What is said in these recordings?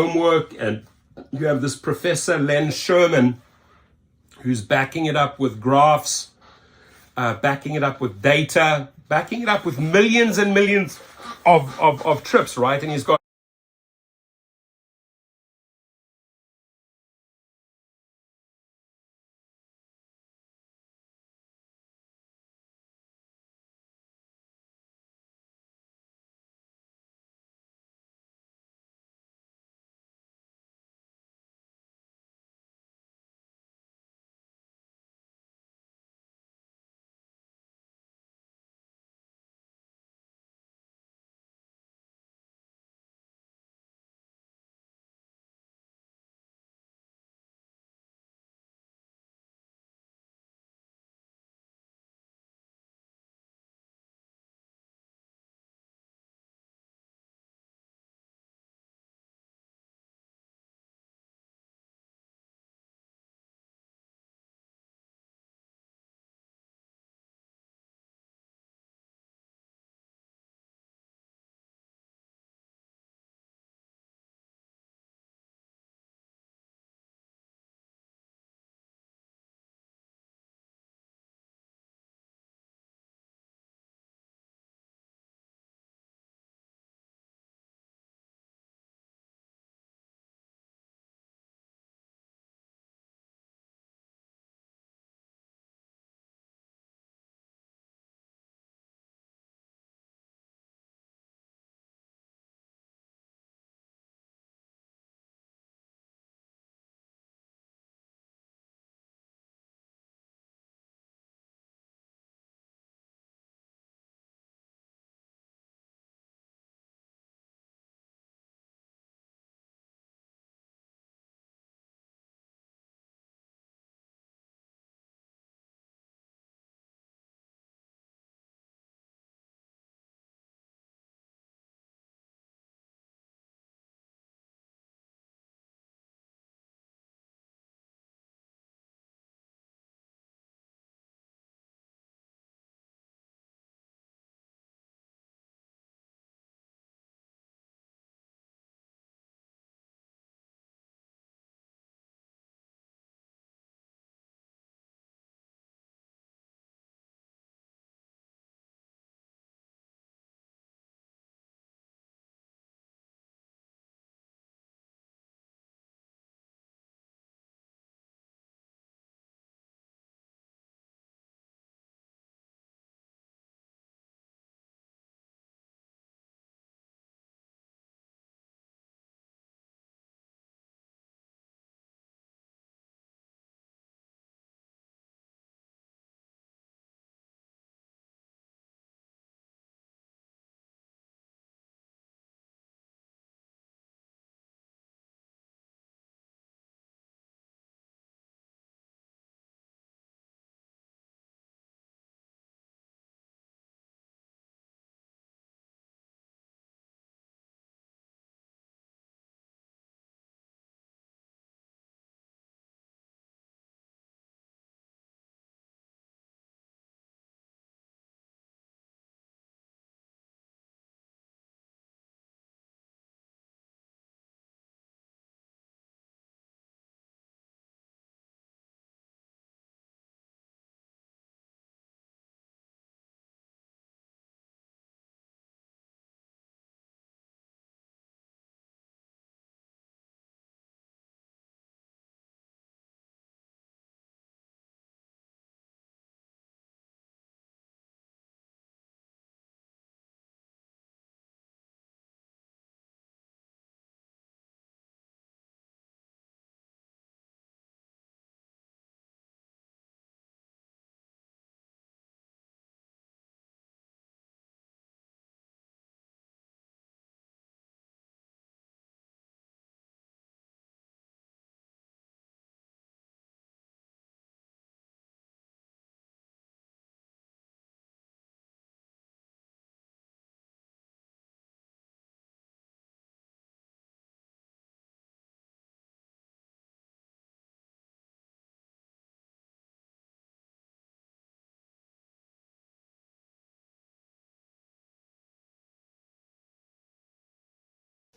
homework, and you have this Professor Len Sherman who's backing it up with graphs, backing it up with data, backing it up with millions and millions of trips, right? And he's got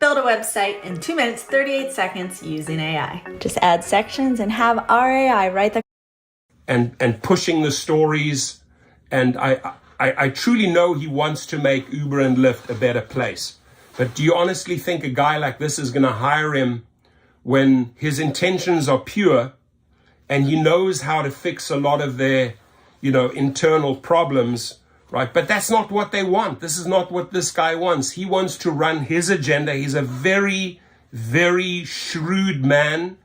Build a website in 2 minutes, 38 seconds using AI. Just add sections and have our AI write the and pushing the stories. And I truly know he wants to make Uber and Lyft a better place. But do you honestly think a guy like this is going to hire him when his intentions are pure and he knows how to fix a lot of their, internal problems, right? But that's not what they want. This is not what this guy wants. He wants to run his agenda. He's a very, very shrewd man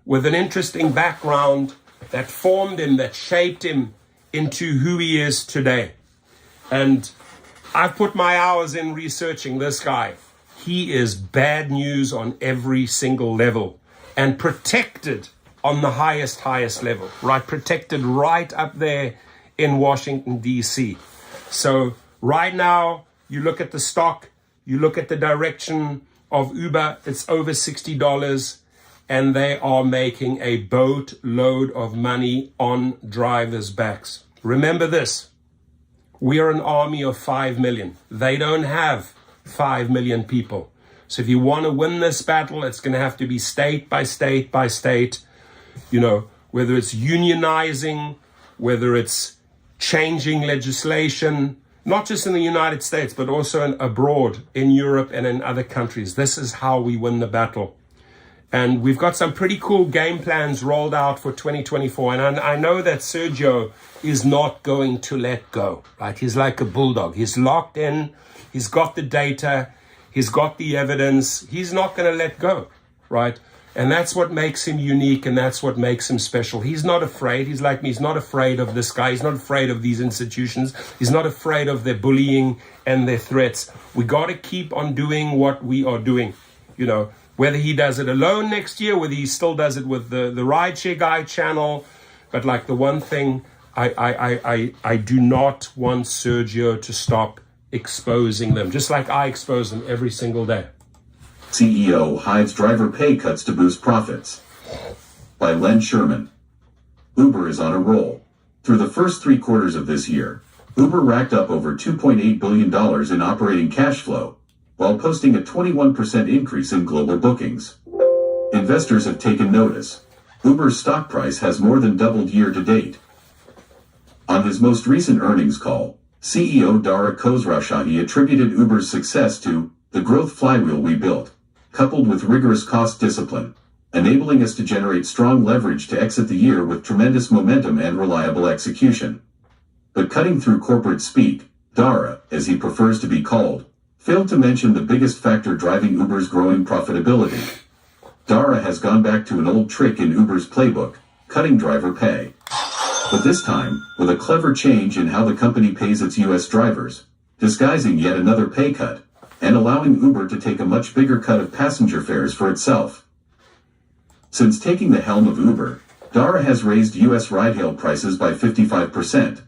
with an interesting background that formed him, that shaped him into who he is today. And I've put my hours in researching this guy. He is bad news on every single level and protected on the highest level, right? Protected right up there in Washington, D.C. So right now, you look at the stock, you look at the direction of Uber, it's over $60, and they are making a boatload of money on drivers' backs. Remember this, we are an army of 5 million. They don't have 5 million people. So if you want to win this battle, it's going to have to be state by state by state, whether it's unionizing, whether it's changing legislation, not just in the United States, but also abroad, in Europe and in other countries. This is how we win the battle. And we've got some pretty cool game plans rolled out for 2024. And I know that Sergio is not going to let go, right? He's like a bulldog. He's locked in. He's got the data. He's got the evidence. He's not going to let go, right? And that's what makes him unique, and that's what makes him special. He's not afraid. He's like me. He's not afraid of this guy. He's not afraid of these institutions. He's not afraid of their bullying and their threats. We got to keep on doing what we are doing, whether he does it alone next year, whether he still does it with the Rideshare Guy channel. But like the one thing, I do not want Sergio to stop exposing them, just like I expose them every single day. CEO hides driver pay cuts to boost profits. By Len Sherman. Uber is on a roll. Through the first 3 quarters of this year, Uber racked up over $2.8 billion in operating cash flow, while posting a 21% increase in global bookings. Investors have taken notice. Uber's stock price has more than doubled year to date. On his most recent earnings call, CEO Dara Khosrowshahi attributed Uber's success to the growth flywheel we built, coupled with rigorous cost discipline, enabling us to generate strong leverage to exit the year with tremendous momentum and reliable execution. But cutting through corporate speak, Dara, as he prefers to be called, failed to mention the biggest factor driving Uber's growing profitability. Dara has gone back to an old trick in Uber's playbook, cutting driver pay. But this time, with a clever change in how the company pays its U.S. drivers, disguising yet another pay cut, and allowing Uber to take a much bigger cut of passenger fares for itself. Since taking the helm of Uber, Dara has raised U.S. ride-hail prices by 55%,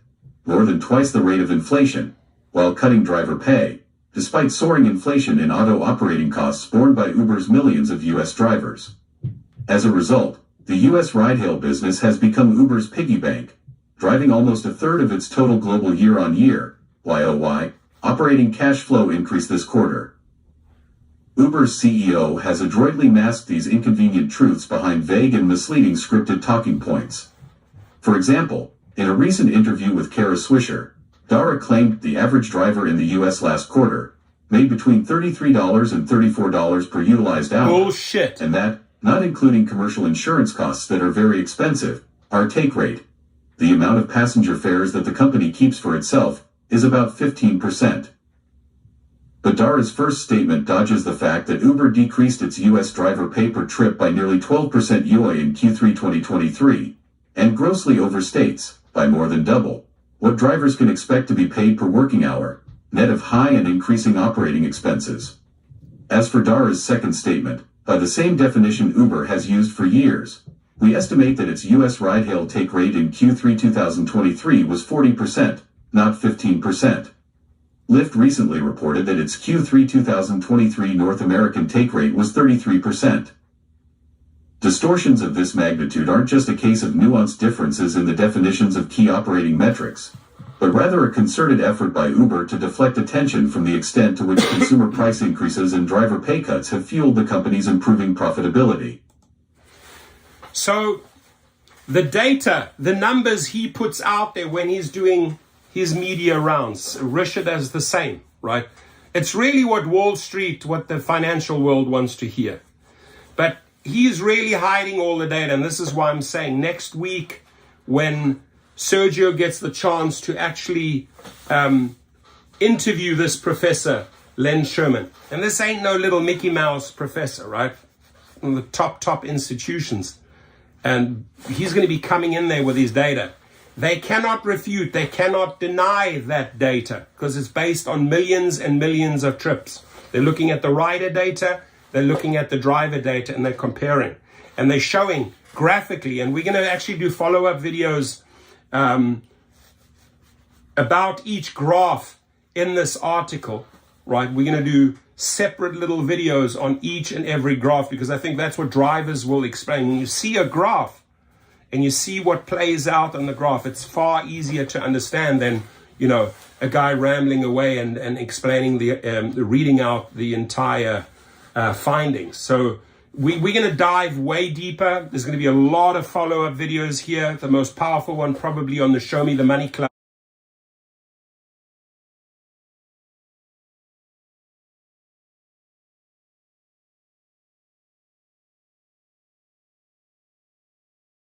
more than twice the rate of inflation, while cutting driver pay, despite soaring inflation in auto operating costs borne by Uber's millions of U.S. drivers. As a result, the U.S. ride-hail business has become Uber's piggy bank, driving almost a third of its total global year-on-year, YOY, operating cash flow increase this quarter. Uber's CEO has adroitly masked these inconvenient truths behind vague and misleading scripted talking points. For example, in a recent interview with Kara Swisher, Dara claimed the average driver in the U.S. last quarter made between $33 and $34 per utilized hour. Bullshit. And that, not including commercial insurance costs that are very expensive, our take rate, the amount of passenger fares that the company keeps for itself, is about 15%. But Dara's first statement dodges the fact that Uber decreased its U.S. driver pay per trip by nearly 12% YoY in Q3 2023, and grossly overstates, by more than double, what drivers can expect to be paid per working hour, net of high and increasing operating expenses. As for Dara's second statement, by the same definition Uber has used for years, we estimate that its U.S. ride-hail take rate in Q3 2023 was 40%, not 15%. Lyft recently reported that its Q3 2023 North American take rate was 33%. Distortions of this magnitude aren't just a case of nuanced differences in the definitions of key operating metrics. but rather a concerted effort by Uber to deflect attention from the extent to which consumer price increases and driver pay cuts have fueled the company's improving profitability. So the data, the numbers he puts out there when he's doing his media rounds, Risha does the same, right? It's really what Wall Street, what the financial world wants to hear. But he's really hiding all the data, and this is why I'm saying next week when Sergio gets the chance to actually interview this professor, Len Sherman, and this ain't no little Mickey Mouse professor, right? One of the top institutions. And he's going to be coming in there with his data. They cannot refute, they cannot deny that data because it's based on millions and millions of trips. They're looking at the rider data, they're looking at the driver data, and they're comparing. And they're showing graphically, and we're going to actually do follow-up videos about each graph in this article, right? We're going to do separate little videos on each and every graph because I think that's what drivers will explain. When you see a graph and you see what plays out on the graph, it's far easier to understand than, you know, a guy rambling away and explaining reading out the entire findings. So we're going to dive way deeper. There's going to be a lot of follow-up videos here. The most powerful one probably on the Show Me the Money Club.